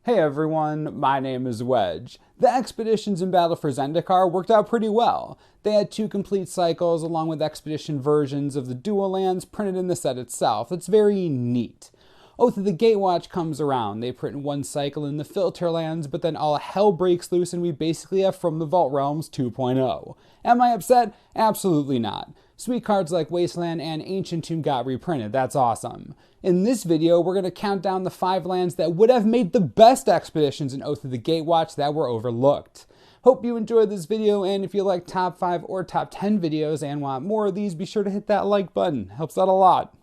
Hey everyone, my name is Wedge. The expeditions in Battle for Zendikar worked out pretty well. They had 2 complete cycles along with expedition versions of the dual lands printed in the set itself. It's very neat. Oath of the Gatewatch comes around. They print 1 cycle in the filter lands, but then all hell breaks loose and we basically have From the Vault Realms 2.0. Am I upset? Absolutely not. Sweet cards like Wasteland and Ancient Tomb got reprinted. That's awesome. In this video, we're going to count down the 5 lands that would have made the best expeditions in Oath of the Gatewatch that were overlooked. Hope you enjoyed this video, and if you like top 5 or top 10 videos and want more of these, be sure to hit that like button. Helps out a lot.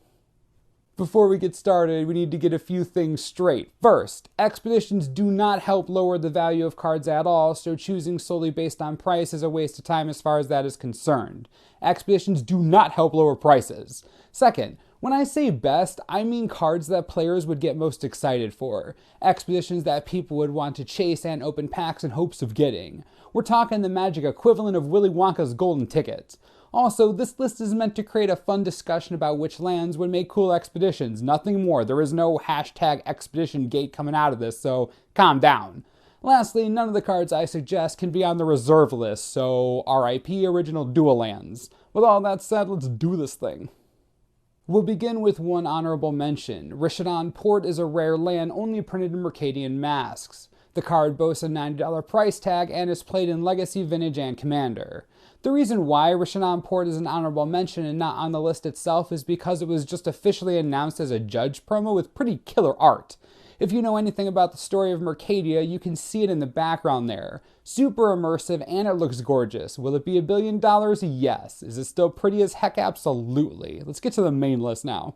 Before we get started, we need to get a few things straight. First, expeditions do not help lower the value of cards at all, so choosing solely based on price is a waste of time as far as that is concerned. Expeditions do not help lower prices. Second, when I say best, I mean cards that players would get most excited for. Expeditions that people would want to chase and open packs in hopes of getting. We're talking the Magic equivalent of Willy Wonka's golden ticket. Also, this list is meant to create a fun discussion about which lands would make cool expeditions. Nothing more. There is no hashtag expedition gate coming out of this, so calm down. Lastly, none of the cards I suggest can be on the reserve list, so RIP original dual lands. With all that said, let's do this thing. We'll begin with one honorable mention. Rishadan Port is a rare land only printed in Mercadian Masks. The card boasts a $90 price tag and is played in Legacy, Vintage, and Commander. The reason why Rishadan Port is an honorable mention and not on the list itself is because it was just officially announced as a Judge promo with pretty killer art. If you know anything about the story of Mercadia, you can see it in the background there. Super immersive and it looks gorgeous. Will it be $1 billion? Yes. Is it still pretty as heck? Absolutely. Let's get to the main list now.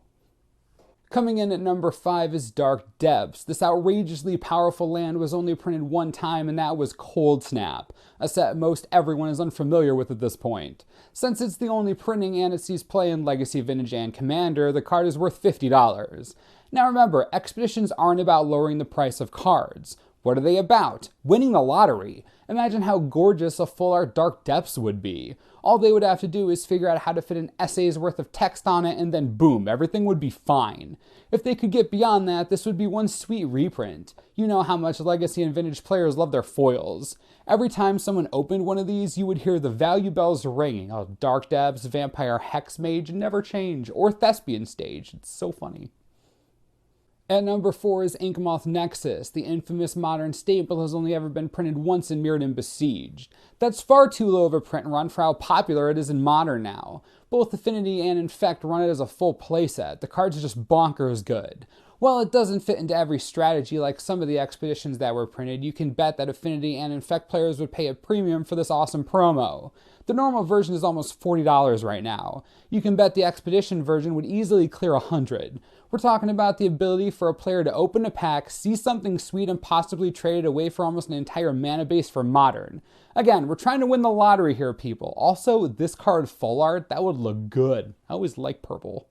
Coming in at number 5 is Dark Depths. This outrageously powerful land was only printed 1 time, and that was Cold Snap, a set most everyone is unfamiliar with at this point. Since it's the only printing and it sees play in Legacy, Vintage, and Commander, the card is worth $50. Now remember, expeditions aren't about lowering the price of cards. What are they about? Winning the lottery. Imagine how gorgeous a full art Dark Depths would be. All they would have to do is figure out how to fit an essay's worth of text on it and then boom, everything would be fine. If they could get beyond that, this would be one sweet reprint. You know how much Legacy and Vintage players love their foils. Every time someone opened one of these, you would hear the value bells ringing. Oh, Dark Depths, Vampire Hex Mage, never change. Or Thespian Stage. It's so funny. At number 4 is Inkmoth Nexus. The infamous modern staple has only ever been printed once in Mirrodin Besieged. That's far too low of a print run for how popular it is in Modern now. Both Affinity and Infect run it as a full playset. The card's are just bonkers good. While it doesn't fit into every strategy like some of the expeditions that were printed, you can bet that Affinity and Infect players would pay a premium for this awesome promo. The normal version is almost $40 right now. You can bet the expedition version would easily clear $100. We're talking about the ability for a player to open a pack, see something sweet, and possibly trade it away for almost an entire mana base for Modern. Again, we're trying to win the lottery here, people. Also, this card full art, that would look good. I always like purple.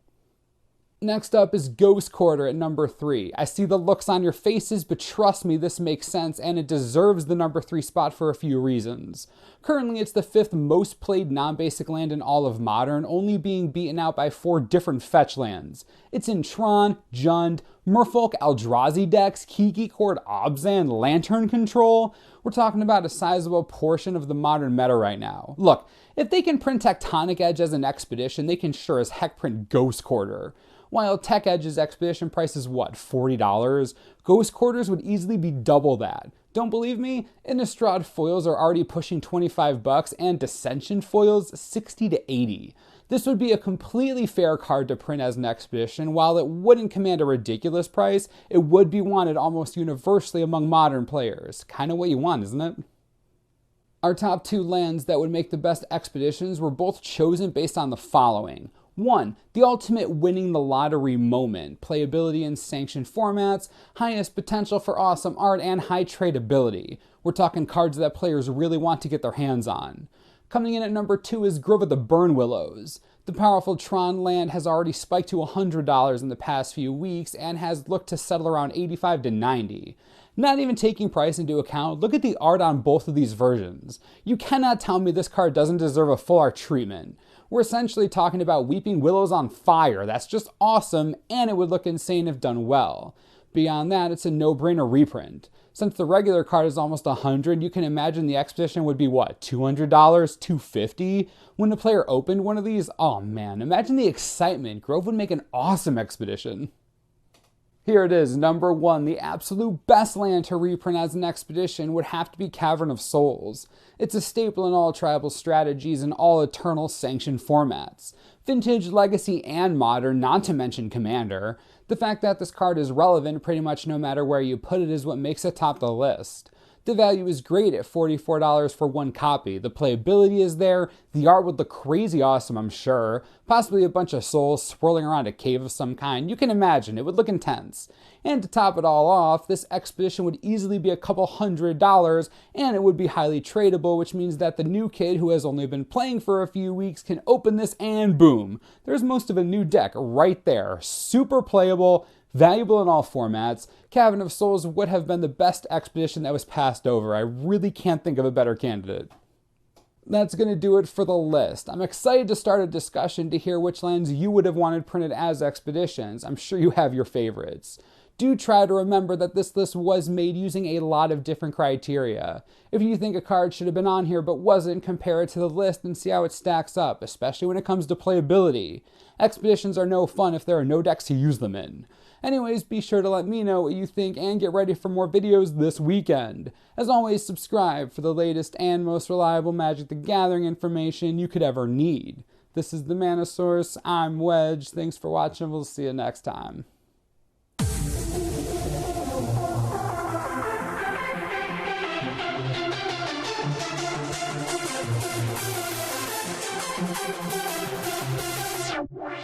Next up is Ghost Quarter at number 3. I see the looks on your faces, but trust me, this makes sense, and it deserves the number 3 spot for a few reasons. Currently, it's the 5th most played non-basic land in all of Modern, only being beaten out by 4 different fetch lands. It's in Tron, Jund, Merfolk Eldrazi decks, Kiki Court Obzan, Lantern Control. We're talking about a sizable portion of the Modern meta right now. Look, if they can print Tectonic Edge as an expedition, they can sure as heck print Ghost Quarter. While Tech Edge's expedition price is what, $40? Ghost Quarters would easily be double that. Don't believe me? Innistrad foils are already pushing $25 and Dissension foils $60 to $80. This would be a completely fair card to print as an expedition. While it wouldn't command a ridiculous price, it would be wanted almost universally among Modern players. Kinda what you want, isn't it? Our top 2 lands that would make the best expeditions were both chosen based on the following. 1. The ultimate winning the lottery moment, playability in sanctioned formats, highest potential for awesome art, and high tradability. We're talking cards that players really want to get their hands on. Coming in at number 2 is Grove of the Burn Willows. The powerful Tron land has already spiked to $100 in the past few weeks and has looked to settle around $85 to $90. Not even taking price into account, look at the art on both of these versions. You cannot tell me this card doesn't deserve a full art treatment. We're essentially talking about Weeping Willows on fire. That's just awesome, and it would look insane if done well. Beyond that, it's a no-brainer reprint. Since the regular card is almost $100, you can imagine the Expedition would be what, $200, $250? When the player opened one of these, oh man, imagine the excitement. Grove would make an awesome Expedition. Here it is, number 1. The absolute best land to reprint as an Expedition would have to be Cavern of Souls. It's a staple in all tribal strategies and all Eternal sanctioned formats. Vintage, Legacy, and Modern, not to mention Commander. The fact that this card is relevant pretty much no matter where you put it is what makes it top the list. The value is great at $44 for one copy. The playability is there, the art would look crazy awesome, I'm sure. Possibly a bunch of souls swirling around a cave of some kind. You can imagine, it would look intense. And to top it all off, this Expedition would easily be a couple $100, and it would be highly tradable, which means that the new kid who has only been playing for a few weeks can open this and boom. There's most of a new deck right there. Super playable, valuable in all formats. Cavern of Souls would have been the best Expedition that was passed over. I really can't think of a better candidate. That's going to do it for the list. I'm excited to start a discussion to hear which lands you would have wanted printed as Expeditions. I'm sure you have your favorites. Do try to remember that this list was made using a lot of different criteria. If you think a card should have been on here but wasn't, compare it to the list and see how it stacks up, especially when it comes to playability. Expeditions are no fun if there are no decks to use them in. Anyways, be sure to let me know what you think and get ready for more videos this weekend. As always, subscribe for the latest and most reliable Magic the Gathering information you could ever need. This is the Mana Source. I'm Wedge. Thanks for watching. We'll see you next time. Wow.